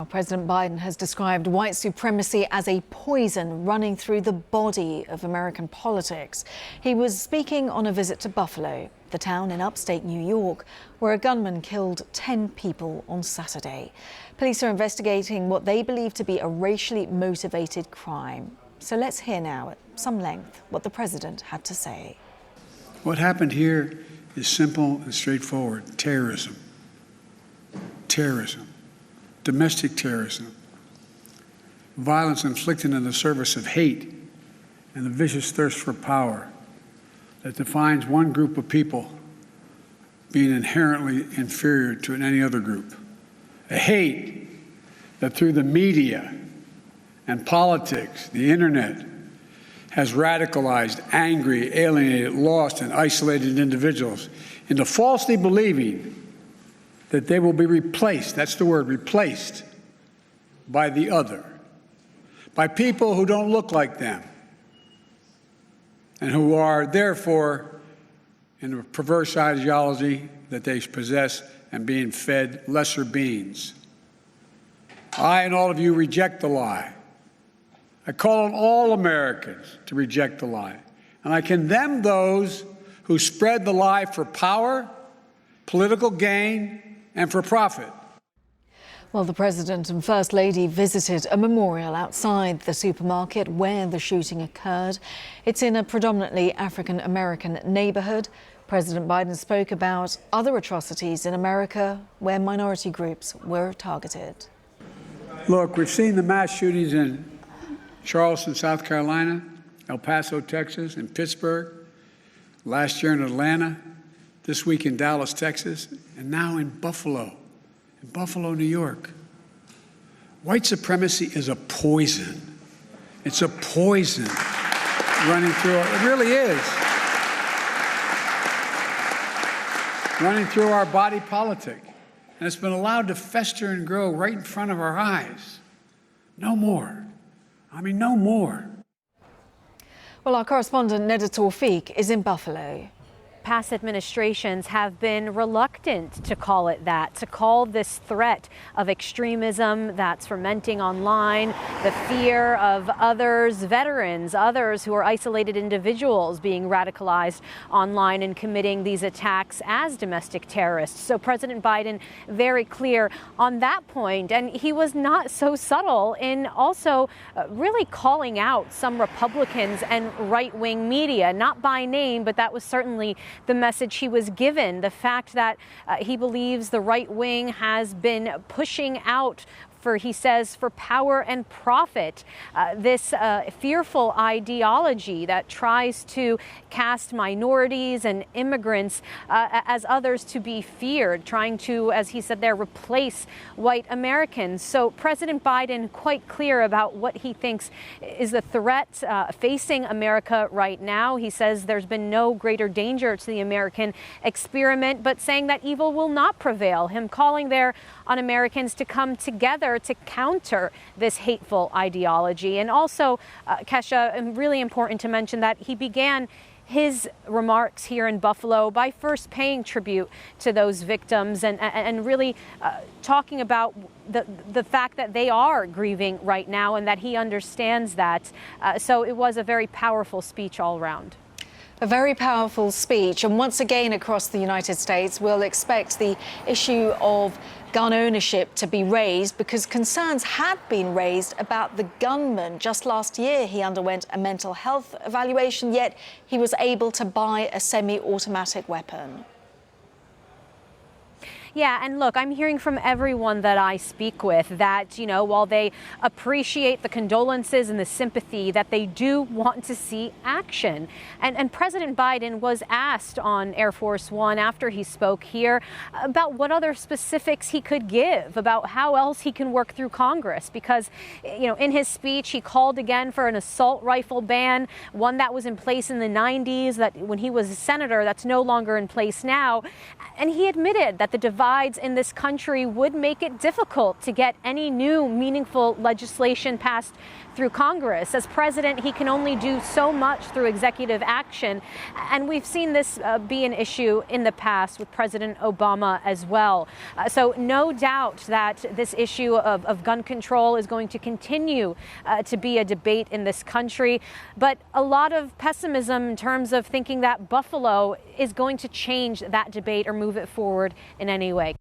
President Biden has described white supremacy as a poison running through the body of American politics. He was speaking on a visit to Buffalo, the town in upstate New York, where a gunman killed 10 people on Saturday. Police are investigating what they believe to be a racially motivated crime. So let's hear now at some length what the president had to say. What happened here is simple and straightforward. Terrorism. Terrorism. Domestic terrorism. Violence inflicted in the service of hate and the vicious thirst for power that defines one group of people being inherently inferior to any other group. A hate that through the media and politics, the internet, has radicalized, angry, alienated, lost, and isolated individuals into falsely believing that they will be replaced, that's the word, replaced, by the other, by people who don't look like them, and who are therefore in a perverse ideology that they possess and being fed lesser beings. I and all of you reject the lie. I call on all Americans to reject the lie. And I condemn those who spread the lie for power, political gain, and for profit. Well, the President and First Lady visited a memorial outside the supermarket where the shooting occurred. It's in a predominantly African-American neighborhood. President Biden spoke about other atrocities in America where minority groups were targeted. Look, we've seen the mass shootings in Charleston, South Carolina, El Paso, Texas, and Pittsburgh, last year in Atlanta, this week in Dallas, Texas, and now in Buffalo, New York. White supremacy is a poison. It's a poison running through it really is. Running through our body politic. And it's been allowed to fester and grow right in front of our eyes. No more. I mean, no more. Well, our correspondent Neda Tawfiq is in Buffalo. Past administrations have been reluctant to call it that, to call this threat of extremism that's fermenting online, the fear of others, veterans, others who are isolated individuals being radicalized online and committing these attacks as domestic terrorists. So President Biden very clear on that point, and he was not so subtle in also really calling out some Republicans and right-wing media, not by name, but that was certainly the message he was given, the fact that he believes the right wing has been pushing out for, he says, for power and profit, this fearful ideology that tries to cast minorities and immigrants as others to be feared, trying to, as he said there, replace white Americans. So President Biden quite clear about what he thinks is the threat facing America right now. He says there's been no greater danger to the American experiment, but saying that evil will not prevail. Him calling there on Americans to come together to counter this hateful ideology. And also, Kesha, really important to mention that he began his remarks here in Buffalo by first paying tribute to those victims and really talking about the fact that they are grieving right now and that he understands that. So it was a very powerful speech all around. A very powerful speech, and once again across the United States, we'll expect the issue of gun ownership to be raised because concerns had been raised about the gunman. Just last year, he underwent a mental health evaluation, yet he was able to buy a semi-automatic weapon. Yeah, and look, I'm hearing from everyone that I speak with that, you know, while they appreciate the condolences and the sympathy, that they do want to see action. And President Biden was asked on Air Force One after he spoke here about what other specifics he could give, about how else he can work through Congress. Because, you know, in his speech, he called again for an assault rifle ban, one that was in place in the 90s, that when he was a senator, that's no longer in place now. And he admitted that the divide divides in this country would make it difficult to get any new meaningful legislation passed through Congress. As president, he can only do so much through executive action. And we've seen this be an issue in the past with President Obama as well. So no doubt that this issue of gun control is going to continue to be a debate in this country. But a lot of pessimism in terms of thinking that Buffalo is going to change that debate or move it forward in any way.